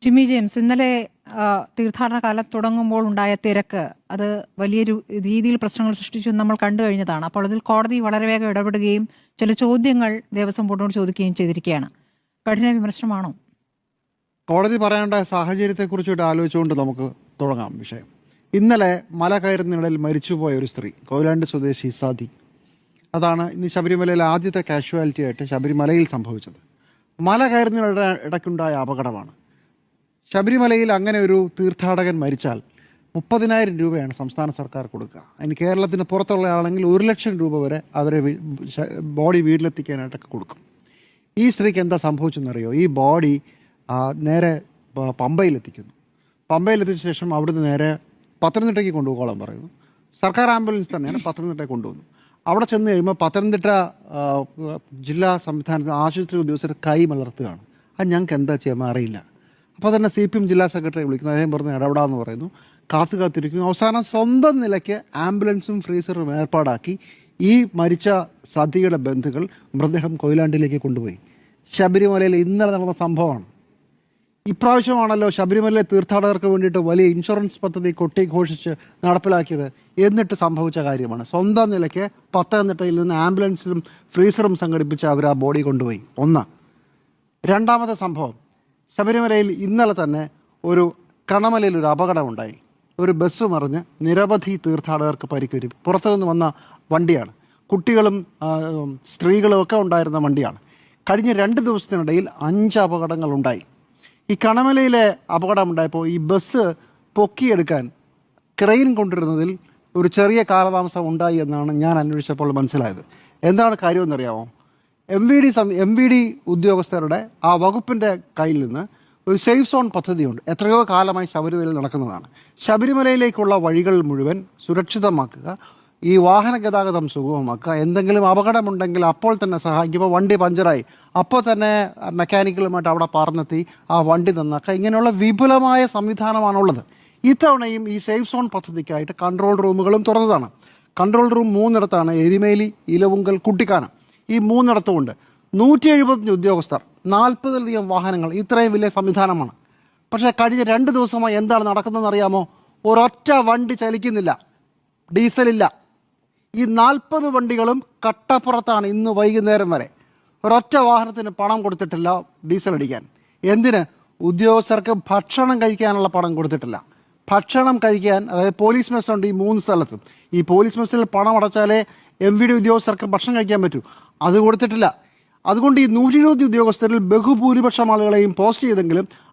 Jimmy James, ഇന്നലെ തീർത്ഥാടന കാലം തുടങ്ങുമ്പോൾ ഉണ്ടായ തിരക്ക് അത് വലിയൊരു രീതിയിൽ പ്രശ്നങ്ങൾ സൃഷ്ടിച്ചു നമ്മൾ കണ്ടു കഴിഞ്ഞതാണ്. അപ്പോൾ അതിൽ കോടതി വളരെ വേഗം ഇടപെടുകയും ചില ചോദ്യങ്ങൾ ദേവസ്വം ബോർഡിനോട് ചോദിക്കുകയും ചെയ്തിരിക്കുകയാണ്. കഠിന വിമർശനമാണോ? കോടതി പറയേണ്ട സാഹചര്യത്തെക്കുറിച്ചിട്ട് ആലോചിച്ചുകൊണ്ട് നമുക്ക് തുടങ്ങാം വിഷയം. ഇന്നലെ മല കയറുന്നതിനിടയിൽ മരിച്ചുപോയ ഒരു സ്ത്രീ, കൊയിലാണ്ടി സ്വദേശി സാദി, അതാണ് ഇന്ന് ശബരിമലയിലെ ആദ്യത്തെ കാഷ്വാലിറ്റി ആയിട്ട് ശബരിമലയിൽ സംഭവിച്ചത്. മല കയറുന്നതിനിടെ ഇടയ്ക്കുണ്ടായ അപകടമാണ്. ശബരിമലയിൽ അങ്ങനെ ഒരു തീർത്ഥാടകൻ മരിച്ചാൽ 30,000 രൂപയാണ് സംസ്ഥാന സർക്കാർ കൊടുക്കുക. അതിന് കേരളത്തിന് പുറത്തുള്ള ആളെങ്കിൽ 1,00,000 രൂപ വരെ അവരെ ബോഡി വീട്ടിലെത്തിക്കാനായിട്ടൊക്കെ കൊടുക്കും. ഈ സ്ത്രീക്ക് എന്താ സംഭവിച്ചെന്നറിയോ? ഈ ബോഡി നേരെ പമ്പയിലെത്തിക്കുന്നു. പമ്പയിലെത്തിച്ച ശേഷം അവിടുന്ന് നേരെ പത്തനംതിട്ടയ്ക്ക് കൊണ്ടുപോകോളാൻ പറയുന്നു. സർക്കാർ ആംബുലൻസ് തന്നെയാണ് പത്തനംതിട്ടയിൽ കൊണ്ടുവന്നു. അവിടെ ചെന്ന് കഴിയുമ്പോൾ പത്തനംതിട്ട ജില്ലാ സംവിധാനത്തിൽ ആശുപത്രി ഉദ്യോഗസ്ഥർ കൈ മലർത്തുകയാണ്. അത് ഞങ്ങൾക്ക് എന്താ ചെയ്യാൻ അറിയില്ല. അപ്പോൾ തന്നെ CPM ജില്ലാ സെക്രട്ടറി വിളിക്കുന്നു. അദ്ദേഹം പറഞ്ഞ് ഇടപെടാമെന്ന് പറയുന്നു. കാത്തിരിക്കുന്നു. അവസാനം സ്വന്തം നിലയ്ക്ക് ആംബുലൻസും ഫ്രീസറും ഏർപ്പാടാക്കി ഈ മരിച്ച സതിയുടെ ബന്ധുക്കൾ മൃതദേഹം കൊയിലാണ്ടിലേക്ക് കൊണ്ടുപോയി. ശബരിമലയിൽ ഇന്നലെ നടന്ന സംഭവമാണ്. ഇപ്രാവശ്യമാണല്ലോ ശബരിമലയിലെ തീർത്ഥാടകർക്ക് വേണ്ടിയിട്ട് വലിയ ഇൻഷുറൻസ് പദ്ധതി കൊട്ടിഘോഷിച്ച് നടപ്പിലാക്കിയത്. എന്നിട്ട് സംഭവിച്ച കാര്യമാണ്. സ്വന്തം നിലയ്ക്ക് പത്തനംതിട്ടയിൽ നിന്ന് ആംബുലൻസിലും ഫ്രീസറും സംഘടിപ്പിച്ച് അവർ ആ ബോഡി കൊണ്ടുപോയി. ഒന്ന്. രണ്ടാമത്തെ സംഭവം, ശബരിമലയിൽ ഇന്നലെ തന്നെ ഒരു കണമലയിൽ ഒരു അപകടമുണ്ടായി. ഒരു ബസ് മറിഞ്ഞ് നിരവധി തീർത്ഥാടകർക്ക് പരിക്കേറ്റു. പുറത്തുനിന്ന് വന്ന വണ്ടിയാണ്. കുട്ടികളും സ്ത്രീകളും ഒക്കെ ഉണ്ടായിരുന്ന വണ്ടിയാണ്. കഴിഞ്ഞ 2 ദിവസത്തിനിടയിൽ 5 അപകടങ്ങൾ ഉണ്ടായി. ഈ കണമലയിലെ അപകടമുണ്ടായപ്പോൾ ഈ ബസ് പൊക്കിയെടുക്കാൻ ക്രെയിൻ കൊണ്ടിരുന്നതിൽ ഒരു ചെറിയ കാലതാമസം ഉണ്ടായി എന്നാണ് ഞാൻ അന്വേഷിച്ചപ്പോൾ മനസ്സിലായത്. എന്താണ് കാര്യമെന്നറിയാമോ? MVD ഉദ്യോഗസ്ഥരുടെ ആ വകുപ്പിൻ്റെ കയ്യിൽ നിന്ന് ഒരു സേഫ് സോൺ പദ്ധതിയുണ്ട്. എത്രയോ കാലമായി ശബരിമലയിൽ നടക്കുന്നതാണ്. ശബരിമലയിലേക്കുള്ള വഴികൾ മുഴുവൻ സുരക്ഷിതമാക്കുക, ഈ വാഹന ഗതാഗതം സുഗമമാക്കുക, എന്തെങ്കിലും അപകടമുണ്ടെങ്കിൽ അപ്പോൾ തന്നെ സഹായിക്കുക. ഇപ്പോൾ വണ്ടി പഞ്ചറായി അപ്പോൾ തന്നെ മെക്കാനിക്കലുമായിട്ട് അവിടെ പറന്നെത്തി ആ വണ്ടി നന്നാക്കുക. ഇങ്ങനെയുള്ള വിപുലമായ സംവിധാനമാണുള്ളത്. ഇത്തവണയും ഈ സേഫ് സോൺ പദ്ധതിക്കായിട്ട് കൺട്രോൾ റൂമുകളും തുറന്നതാണ്. കൺട്രോൾ റൂം 3 എരിമേലി, ഇലവുങ്കൽ, കുട്ടിക്കാനം, ഈ 3 175 ഉദ്യോഗസ്ഥർ, 40-ലധികം വാഹനങ്ങൾ. ഇത്രയും വലിയ സംവിധാനമാണ്. പക്ഷേ കഴിഞ്ഞ 2 ദിവസമായി എന്താണ് നടക്കുന്നതെന്ന് അറിയാമോ? ഒരൊറ്റ വണ്ടി ചലിക്കുന്നില്ല, ഡീസലില്ല. ഈ 40 വണ്ടികളും കട്ടപ്പുറത്താണ് ഇന്ന് വൈകുന്നേരം വരെ. ഒരൊറ്റ വാഹനത്തിന് പണം കൊടുത്തിട്ടില്ല ഡീസൽ അടിക്കാൻ. എന്തിന്? ഉദ്യോഗസ്ഥർക്ക് ഭക്ഷണം കഴിക്കാനുള്ള പണം കൊടുത്തിട്ടില്ല. ഭക്ഷണം കഴിക്കാൻ, അതായത് പോലീസ് മെസ്സുണ്ട് ഈ 3 സ്ഥലത്തും. ഈ പോലീസ് മെസ്സിൽ പണം അടച്ചാലേ MVD ഉദ്യോഗസ്ഥർക്ക് ഭക്ഷണം കഴിക്കാൻ പറ്റൂ. അത് കൊടുത്തിട്ടില്ല. അതുകൊണ്ട് ഈ 120 ഉദ്യോഗസ്ഥരിൽ ബഹുഭൂരിപക്ഷം ആളുകളെയും പോസ്റ്റ് ചെയ്തെങ്കിലും